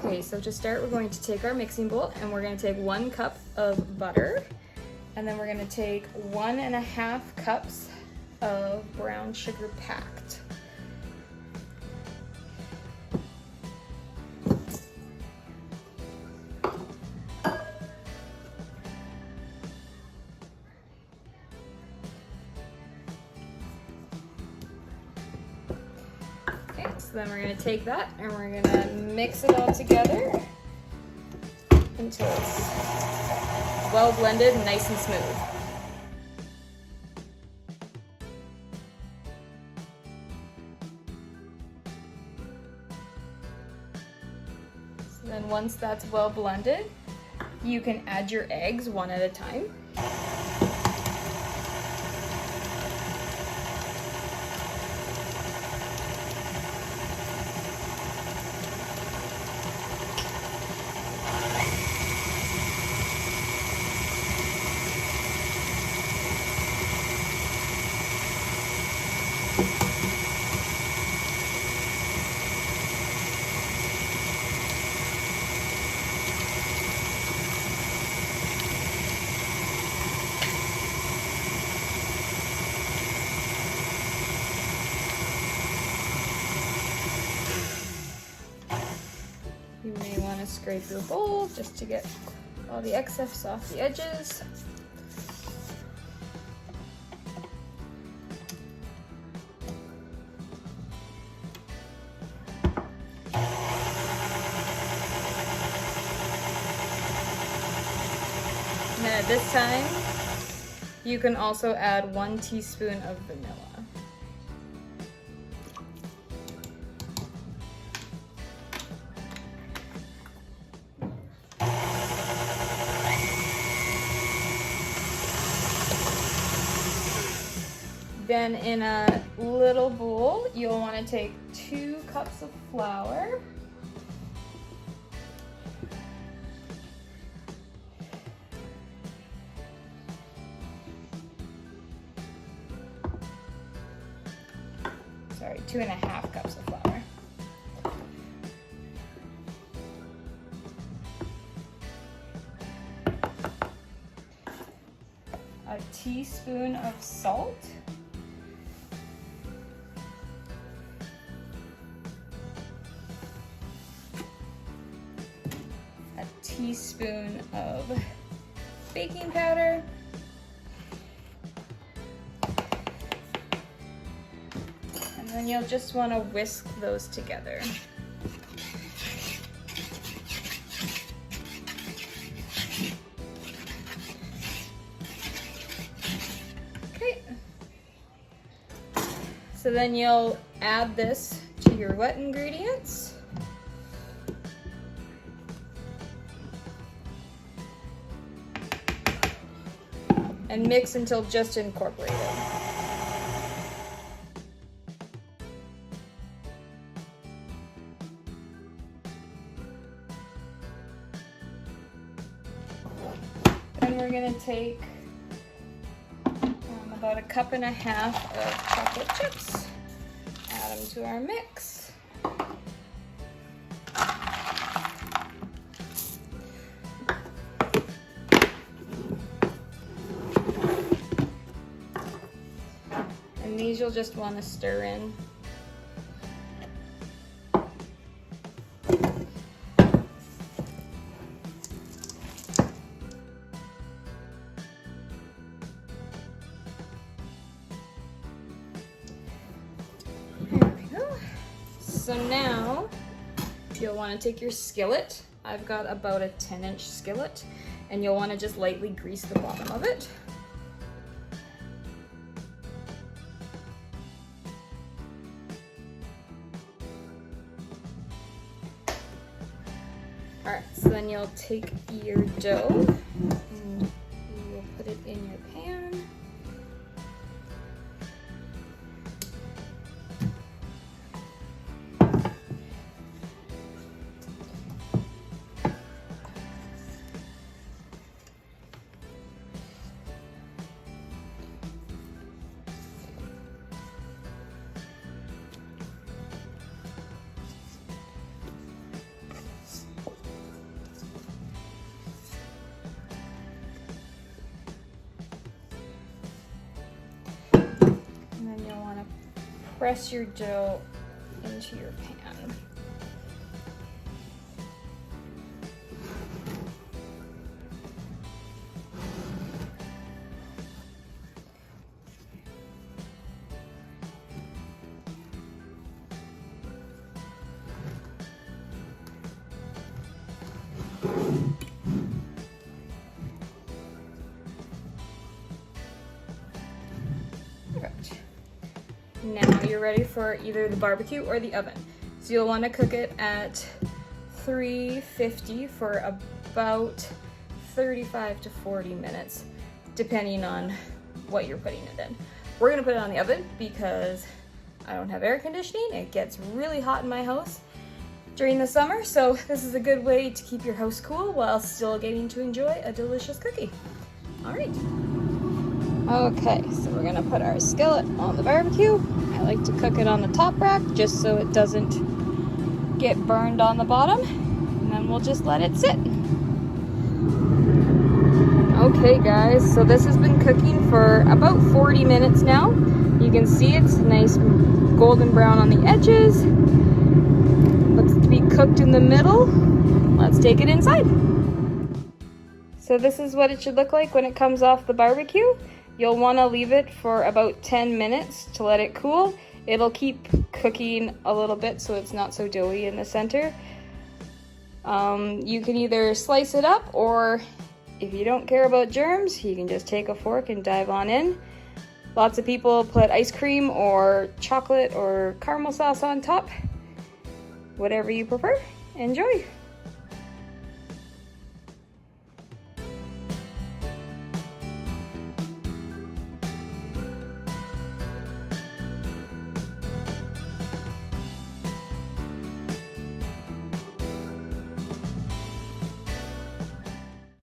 Okay, so to start, we're going to take our mixing bowl and we're going to take 1 cup of butter, and then we're going to take 1.5 cups of brown sugar packed. So then we're going to take that and we're going to mix it all together until it's well blended and nice and smooth. So then once that's well blended, you can add your eggs one at a time. You may want to scrape your bowl just to get all the excess off the edges. And then at this time, you can also add 1 teaspoon of vanilla. Then in a little bowl, you'll want to take 2 cups of flour. Sorry, 2.5 cups of flour. A teaspoon of salt. A teaspoon of baking powder. And then you'll just want to whisk those together. Okay. So then you'll add this to your wet ingredients. And mix until just incorporated. Then we're going to take about 1.5 cups of chocolate chips, add them to our mix. And these you'll just want to stir in. There we go. So now you'll want to take your skillet. I've got about a 10-inch skillet, and you'll want to just lightly grease the bottom of it. Alright, so then you'll take your dough and you'll put it in your pan. press your dough into your pan. Now you're ready for either the barbecue or the oven. So you'll want to cook it at 350 for about 35 to 40 minutes, depending on what you're putting it in. We're gonna put it on the oven because I don't have air conditioning. It gets really hot in my house during the summer, so this is a good way to keep your house cool while still getting to enjoy a delicious cookie. All right. Okay, so we're gonna put our skillet on the barbecue. I like to cook it on the top rack just so it doesn't get burned on the bottom, and then we'll just let it sit. Okay guys, so this has been cooking for about 40 minutes now. You can see it's nice golden brown on the edges. Looks to be cooked in the middle. Let's take it inside. So this is what it should look like when it comes off the barbecue. You'll want to leave it for about 10 minutes to let it cool. It'll keep cooking a little bit so it's not so doughy in the center. You can either slice it up, or if you don't care about germs, you can just take a fork and dive on in. Lots of people put ice cream or chocolate or caramel sauce on top. Whatever you prefer. Enjoy!